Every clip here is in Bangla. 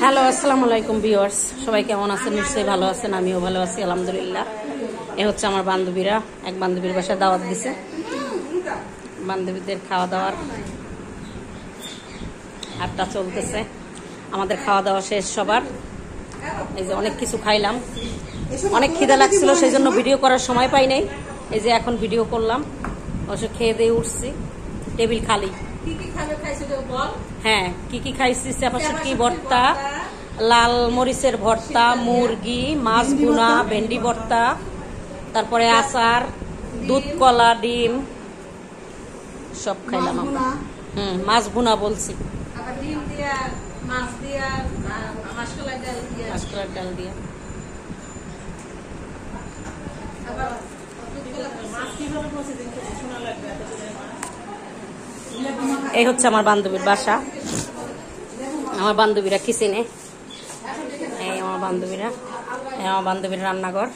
হ্যালো, আসসালামু আলাইকুম ভিউয়ার্স, সবাই কেমন আছেন? নিশ্চয়ই ভালো আছেন, আমিও ভালো আছি আলহামদুলিল্লাহ। এ হচ্ছে আমার বান্ধবীরা, এক বান্ধবীর বাসায় দাওয়াত দিছে। বান্ধবীদের খাওয়া দাওয়ার আড্ডা চলতেছে। আমাদের খাওয়া দাওয়া শেষ সবার। এই যে অনেক কিছু খাইলাম, অনেক খিদা লাগছিল, সেই জন্য ভিডিও করার সময় পাই নাই। এই যে এখন ভিডিও করলাম, অবশ্য খেয়ে দিয়ে উঠছি, টেবিল খালি। হ্যাঁ, কি কি খাইছি? চাপাশুটকি ভর্তা, লাল মরিচের ভর্তা, মুরগি, মাছ ভুনা, ভেন্ডি ভর্তা, তারপরে আচার, দুধ, কলা, ডিম সব খাইলাম আমরা। মাছ ভুনা বলছি, মাসকলাইর ডাল দিয়া। এই হচ্ছে আমার বান্ধবীর বাসা, আমার বান্ধবীরা কিচেনে। এই আমার বান্ধবীরা, এই আমার বান্ধবীর রান্নাঘর।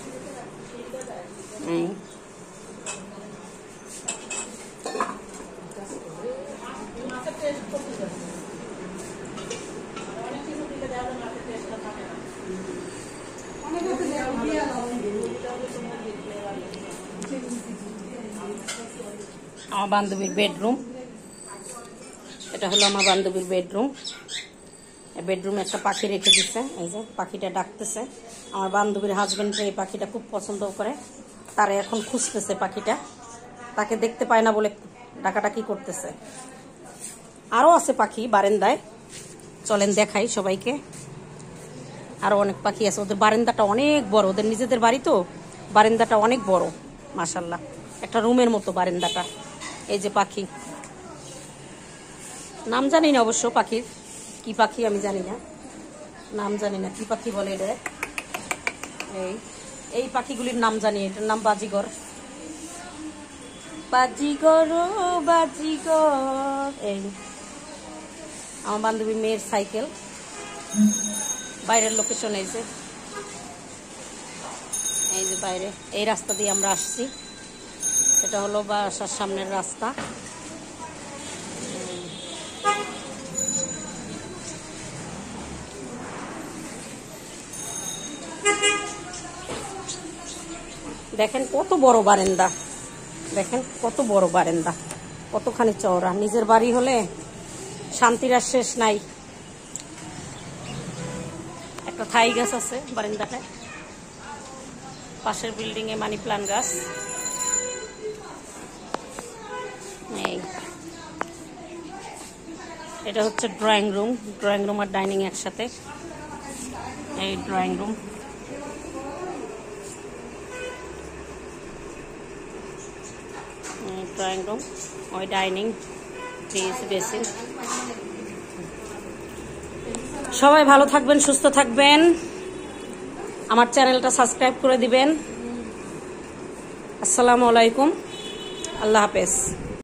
আমার বান্ধবীর বেডরুম, এটা হলো আমার বান্ধবীর বেডরুম। বেডরুমে একটা পাখি রেখে দিচ্ছে, এই যে পাখিটা ডাকতেছে। আমার বান্ধবীর হাজবেন্ড এই পাখিটা খুব পছন্দ করে, তারা এখন খুঁজতেছে পাখিটা, তাকে দেখতে পায় না বলে ডাকাডাকি করতেছে। আরো আছে পাখি বারান্দায়, চলেন দেখাই সবাইকে। আরো অনেক পাখি আছে, ওদের বারান্দাটা অনেক বড়, ওদের নিজেদের বাড়ি তো, বারান্দাটা অনেক বড় মাশাআল্লাহ, একটা রুমের মতো বারান্দাটা। এই যে পাখি, নাম জানি না অবশ্য পাখির, কি পাখি আমি জানি না, নাম জানি না কি পাখি বলে এটা। এই পাখিগুলির নাম জানি, এটার নাম বাজিগর। বাজিগর বাজিগর। এই আমার বান্ধবী মেয়ের সাইকেল, বাইরের লোকেশন। এই যে বাইরে, এই রাস্তা দিয়ে আমরা আসছি, এটা হলো বাসার সামনের রাস্তা। দেখেন কত বড় বারান্দা, দেখেন কত বড় বারান্দা, কতখানি চওড়া। নিজের বাড়ি হলে শান্তির আর শেষ নাই। একটা থাই গাছ আছে বারান্দাটায়, পাশের বিল্ডিং এ মানি প্লান্ট গাছ। এই এটা হচ্ছে ড্রয়িং রুম, ড্রয়িং রুম আর ডাইনিং একসাথে। এই ড্রয়িং রুম, ড্রয়িং রুম, ওই ডাইনিং, ফ্রিজ, বেসিন। সবাই ভালো থাকবেন, সুস্থ থাকবেন, আমার চ্যানেলটা সাবস্ক্রাইব করে দিবেন। আসসালামু আলাইকুম, আল্লাহ হাফেজ।